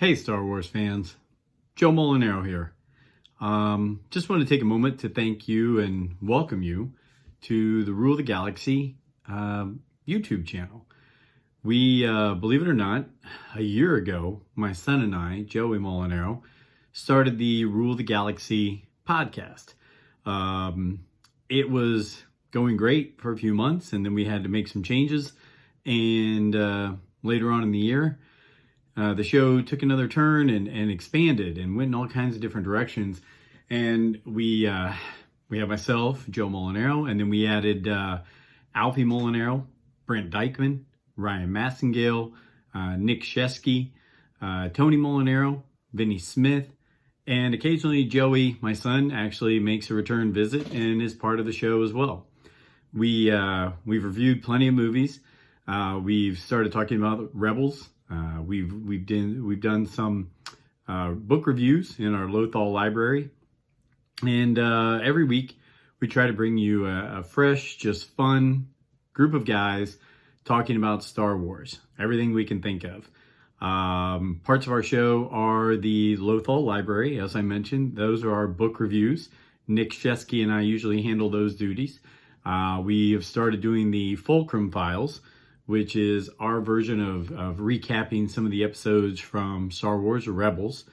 Hey Star Wars fans, Joe Molinaro here. Just want to take a moment to thank you and welcome you to the Rule of the Galaxy YouTube channel. We, believe it or not, a year ago, my son and I, Joey Molinaro, started the Rule of the Galaxy podcast. It was going great for a few months, and then we had to make some changes, and later on in the year, the show took another turn and expanded and went in all kinds of different directions. And we have myself, Joe Molinaro, and then we added Alfie Molinaro, Brent Dykeman, Ryan Massengale, Nick Shesky, Tony Molinaro, Vinnie Smith, and occasionally Joey, my son, actually makes a return visit and is part of the show as well. We've reviewed plenty of movies. We've started talking about Rebels. We've done some book reviews in our Lothal library, and every week we try to bring you a fresh, just fun group of guys talking about Star Wars, everything we can think of. Parts of our show are the Lothal library, as I mentioned. Those are our book reviews. Nick Shesky and I usually handle those duties. We have started doing the Fulcrum Files, which is our version of recapping some of the episodes from Star Wars or Rebels.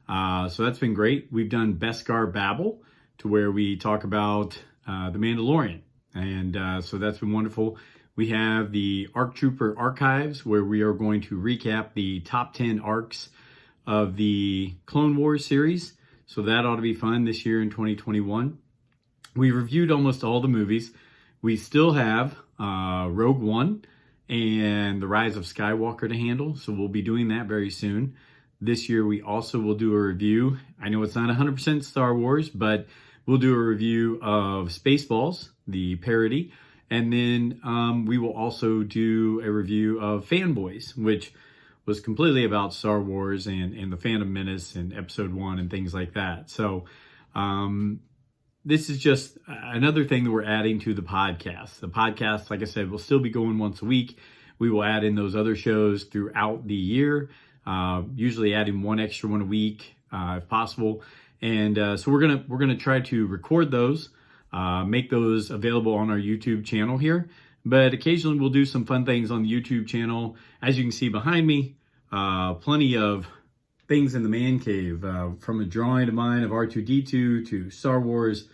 So that's been great. We've done Beskar Babble, to where we talk about The Mandalorian. And so that's been wonderful. We have the ARC Trooper Archives, where we are going to recap the top 10 arcs of the Clone Wars series. So that ought to be fun this year in 2021. We reviewed almost all the movies. We still have Rogue One and The Rise of Skywalker to handle, so we'll be doing that very soon. This year we also will do a review. I know it's not 100% Star Wars, but we'll do a review of Spaceballs, the parody, and then we will also do a review of Fanboys, which was completely about Star Wars and the Phantom Menace and Episode 1 and things like that. So this is just another thing that we're adding to the podcast. The podcast, like I said, will still be going once a week. We will add in those other shows throughout the year, usually adding one extra one a week if possible. And so we're gonna try to record those, make those available on our YouTube channel here. But occasionally we'll do some fun things on the YouTube channel. As you can see behind me, plenty of things in the man cave, from a drawing of mine of R2-D2 to Star Wars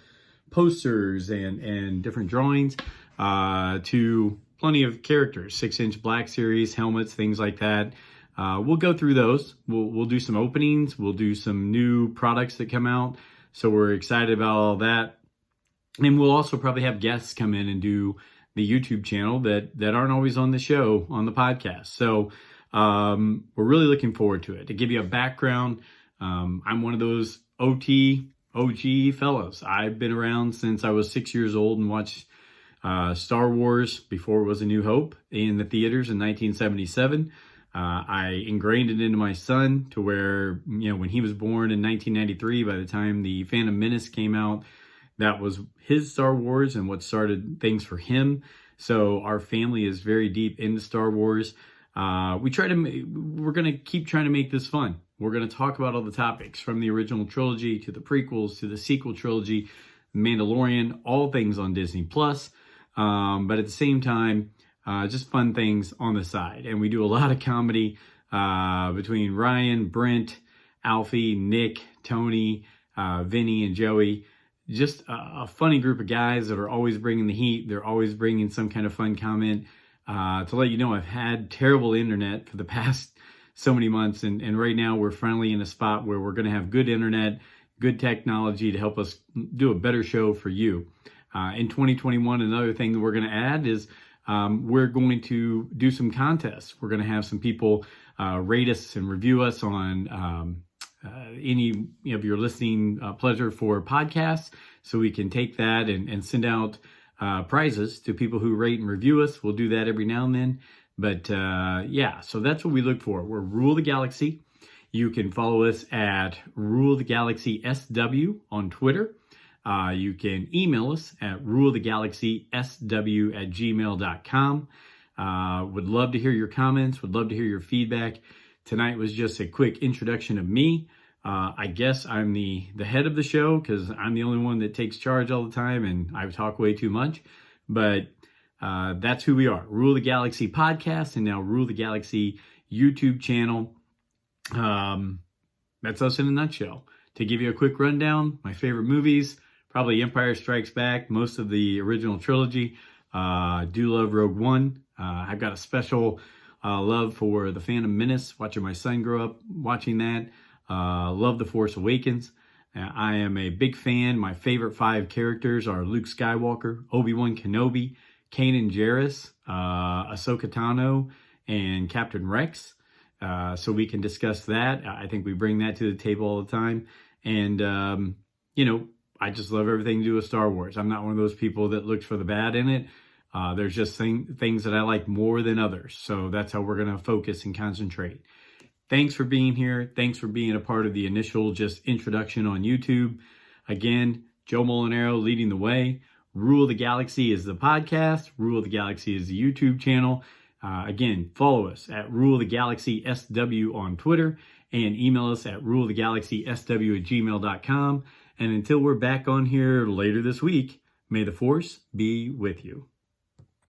posters and different drawings, to plenty of characters, 6-inch Black Series, helmets, things like that. We'll go through those. We'll do some openings. We'll do some new products that come out. So we're excited about all that. And we'll also probably have guests come in and do the YouTube channel that aren't always on the show, on the podcast. So we're really looking forward to it. To give you a background, I'm one of those OG fellows. I've been around since I was 6 years old and watched Star Wars before it was A New Hope in the theaters in 1977. I ingrained it into my son to where, when he was born in 1993, by the time the Phantom Menace came out, that was his Star Wars and what started things for him. So our family is very deep into Star Wars. We're going to keep trying to make this fun. We're going to talk about all the topics from the original trilogy to the prequels to the sequel trilogy, Mandalorian, all things on Disney Plus. But at the same time, just fun things on the side. And we do a lot of comedy between Ryan, Brent, Alfie, Nick, Tony, Vinnie, and Joey. Just a funny group of guys that are always bringing the heat. They're always bringing some kind of fun comment. To let you know, I've had terrible internet for the past so many months, and right now we're finally in a spot where we're going to have good internet, good technology to help us do a better show for you. In 2021, another thing that we're going to add is we're going to do some contests. We're going to have some people rate us and review us on any of your listening pleasure for podcasts, so we can take that and send out prizes to people who rate and review us. We'll do that every now and then. But yeah, so that's what we look for. We're Rule of the Galaxy. You can follow us at Rule of the Galaxy SW on Twitter. You can email us at ruleofthegalaxysw@gmail.com. Would love to hear your comments. Would love to hear your feedback. Tonight was just a quick introduction of me. I guess I'm the head of the show because I'm the only one that takes charge all the time and I talk way too much. But that's who we are. Rule the Galaxy podcast and now Rule the Galaxy YouTube channel. That's us in a nutshell. To give you a quick rundown, my favorite movies, probably Empire Strikes Back, most of the original trilogy. Do love Rogue One. I've got a special love for The Phantom Menace, watching my son grow up watching that. Love The Force Awakens. I am a big fan. My favorite 5 characters are Luke Skywalker, Obi-Wan Kenobi, Kanan Jarrus, Ahsoka Tano, and Captain Rex. So we can discuss that. I think we bring that to the table all the time. And, I just love everything to do with Star Wars. I'm not one of those people that looks for the bad in it. There's just things that I like more than others. So that's how we're going to focus and concentrate. Thanks for being here. Thanks for being a part of the initial just introduction on YouTube. Again, Joe Molinaro leading the way. Rule the Galaxy is the podcast. Rule the Galaxy is the YouTube channel. Again, follow us at Rule the Galaxy SW on Twitter and email us at ruletheGalaxySW@gmail.com. And until we're back on here later this week, may the Force be with you.